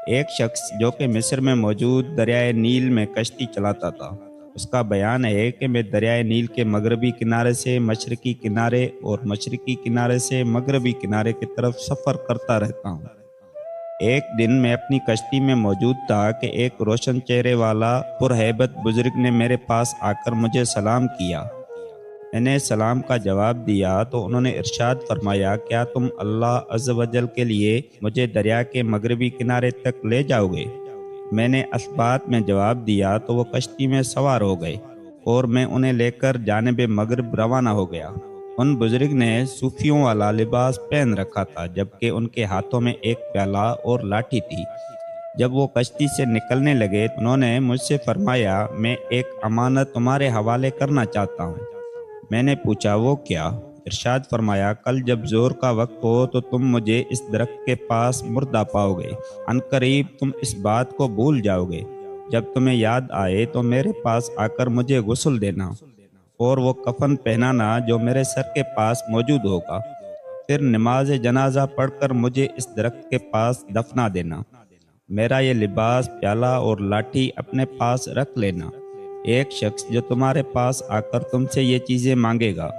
ایک شخص جو کہ مصر میں موجود دریائے نیل میں کشتی چلاتا تھا، اس کا بیان ہے کہ میں دریائے نیل کے مغربی کنارے سے مشرقی کنارے اور مشرقی کنارے سے مغربی کنارے کی طرف سفر کرتا رہتا ہوں۔ ایک دن میں اپنی کشتی میں موجود تھا کہ ایک روشن چہرے والا پرہیبت بزرگ نے میرے پاس آ کر مجھے سلام کیا۔ میں نے سلام کا جواب دیا تو انہوں نے ارشاد فرمایا، کیا تم اللہ عز و جل کے لیے مجھے دریا کے مغربی کنارے تک لے جاؤ گے؟ میں نے اسبات میں جواب دیا تو وہ کشتی میں سوار ہو گئے اور میں انہیں لے کر جانب مغرب روانہ ہو گیا۔ ان بزرگ نے صوفیوں والا لباس پہن رکھا تھا، جبکہ ان کے ہاتھوں میں ایک پیالہ اور لاٹھی تھی۔ جب وہ کشتی سے نکلنے لگے انہوں نے مجھ سے فرمایا، میں ایک امانت تمہارے حوالے کرنا چاہتا ہوں۔ میں نے پوچھا، وہ کیا؟ ارشاد فرمایا، کل جب ظہر کا وقت ہو تو تم مجھے اس درخت کے پاس مردہ پاؤ گے۔ عنقریب تم اس بات کو بھول جاؤ گے۔ جب تمہیں یاد آئے تو میرے پاس آ کر مجھے غسل دینا اور وہ کفن پہنانا جو میرے سر کے پاس موجود ہوگا۔ پھر نماز جنازہ پڑھ کر مجھے اس درخت کے پاس دفنا دینا۔ میرا یہ لباس، پیالہ اور لاٹھی اپنے پاس رکھ لینا۔ ایک شخص جو تمہارے پاس آ کر تم سے یہ چیزیں مانگے گا،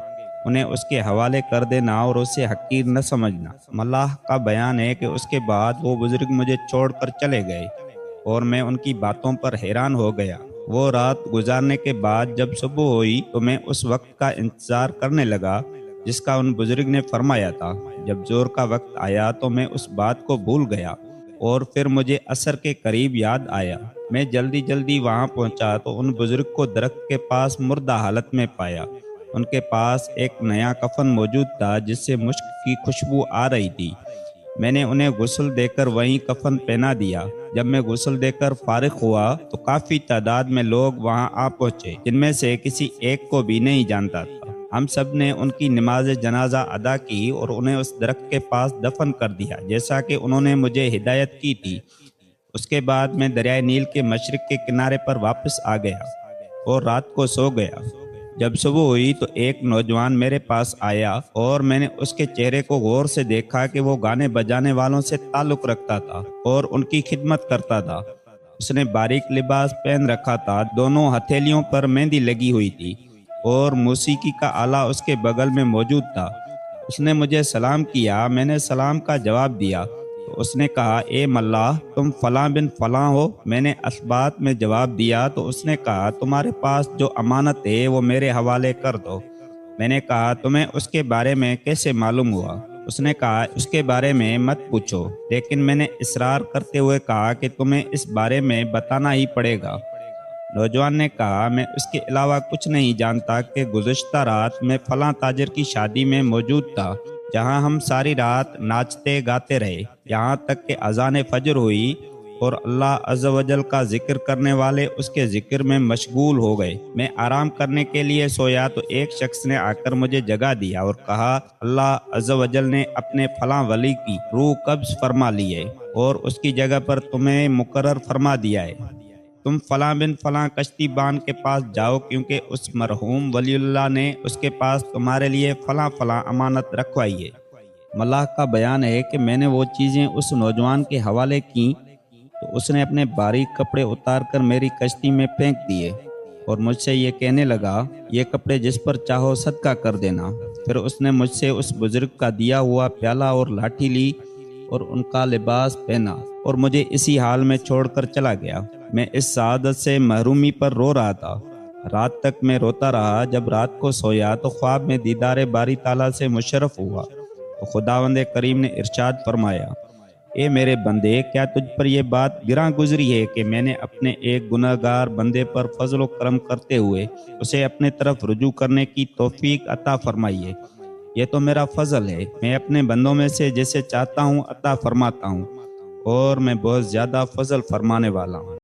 انہیں اس کے حوالے کر دینا اور اسے حقیر نہ سمجھنا۔ ملاح کا بیان ہے کہ اس کے بعد وہ بزرگ مجھے چھوڑ کر چلے گئے اور میں ان کی باتوں پر حیران ہو گیا۔ وہ رات گزارنے کے بعد جب صبح ہوئی تو میں اس وقت کا انتظار کرنے لگا جس کا ان بزرگ نے فرمایا تھا۔ جب ظہر کا وقت آیا تو میں اس بات کو بھول گیا اور پھر مجھے عصر کے قریب یاد آیا۔ میں جلدی وہاں پہنچا تو ان بزرگ کو درخت کے پاس مردہ حالت میں پایا۔ ان کے پاس ایک نیا کفن موجود تھا جس سے مشک کی خوشبو آ رہی تھی۔ میں نے انہیں غسل دے کر وہیں کفن پہنا دیا۔ جب میں غسل دے کر فارغ ہوا تو کافی تعداد میں لوگ وہاں آ پہنچے، جن میں سے کسی ایک کو بھی نہیں جانتا تھا۔ ہم سب نے ان کی نماز جنازہ ادا کی اور انہیں اس درخت کے پاس دفن کر دیا جیسا کہ انہوں نے مجھے ہدایت کی تھی۔ اس کے بعد میں دریائے نیل کے مشرق کے کنارے پر واپس آ گیا اور رات کو سو گیا۔ جب صبح ہوئی تو ایک نوجوان میرے پاس آیا اور میں نے اس کے چہرے کو غور سے دیکھا کہ وہ گانے بجانے والوں سے تعلق رکھتا تھا اور ان کی خدمت کرتا تھا۔ اس نے باریک لباس پہن رکھا تھا، دونوں ہتھیلیوں پر مہندی لگی ہوئی تھی اور موسیقی کا آلہ اس کے بغل میں موجود تھا۔ اس نے مجھے سلام کیا، میں نے سلام کا جواب دیا تو اس نے کہا، اے ملاح تم فلاں بن فلاں ہو؟ میں نے اسبات میں جواب دیا تو اس نے کہا، تمہارے پاس جو امانت ہے وہ میرے حوالے کر دو۔ میں نے کہا، تمہیں اس کے بارے میں کیسے معلوم ہوا؟ اس نے کہا، اس کے بارے میں مت پوچھو، لیکن میں نے اصرار کرتے ہوئے کہا کہ تمہیں اس بارے میں بتانا ہی پڑے گا۔ نوجوان نے کہا، میں اس کے علاوہ کچھ نہیں جانتا کہ گزشتہ رات میں فلاں تاجر کی شادی میں موجود تھا، جہاں ہم ساری رات ناچتے گاتے رہے یہاں تک کہ اذان فجر ہوئی اور اللہ عز و جل کا ذکر کرنے والے اس کے ذکر میں مشغول ہو گئے۔ میں آرام کرنے کے لیے سویا تو ایک شخص نے آ کر مجھے جگا دیا اور کہا، اللہ عز و جل نے اپنے فلاں ولی کی روح قبض فرما لی ہے اور اس کی جگہ پر تمہیں مقرر فرما دیا ہے۔ تم فلاں بن فلاں کشتی بان کے پاس جاؤ، کیونکہ اس مرحوم ولی اللہ نے اس کے پاس تمہارے لیے فلاں فلاں امانت رکھوائی ہے۔ ملاح کا بیان ہے کہ میں نے وہ چیزیں اس نوجوان کے حوالے کیں تو اس نے اپنے باریک کپڑے اتار کر میری کشتی میں پھینک دیے اور مجھ سے یہ کہنے لگا، یہ کپڑے جس پر چاہو صدقہ کر دینا۔ پھر اس نے مجھ سے اس بزرگ کا دیا ہوا پیالہ اور لاٹھی لی اور ان کا لباس پہنا اور مجھے اسی حال میں چھوڑ کر چلا گیا۔ میں اس سعادت سے محرومی پر رو رہا تھا۔ رات تک میں روتا رہا۔ جب رات کو سویا تو خواب میں دیدار باری تعالیٰ سے مشرف ہوا تو خداوند کریم نے ارشاد فرمایا، اے میرے بندے، کیا تجھ پر یہ بات گراں گزری ہے کہ میں نے اپنے ایک گناہ گار بندے پر فضل و کرم کرتے ہوئے اسے اپنے طرف رجوع کرنے کی توفیق عطا فرمائی ہے؟ یہ تو میرا فضل ہے، میں اپنے بندوں میں سے جسے چاہتا ہوں عطا فرماتا ہوں، اور میں بہت زیادہ فضل فرمانے والا ہوں۔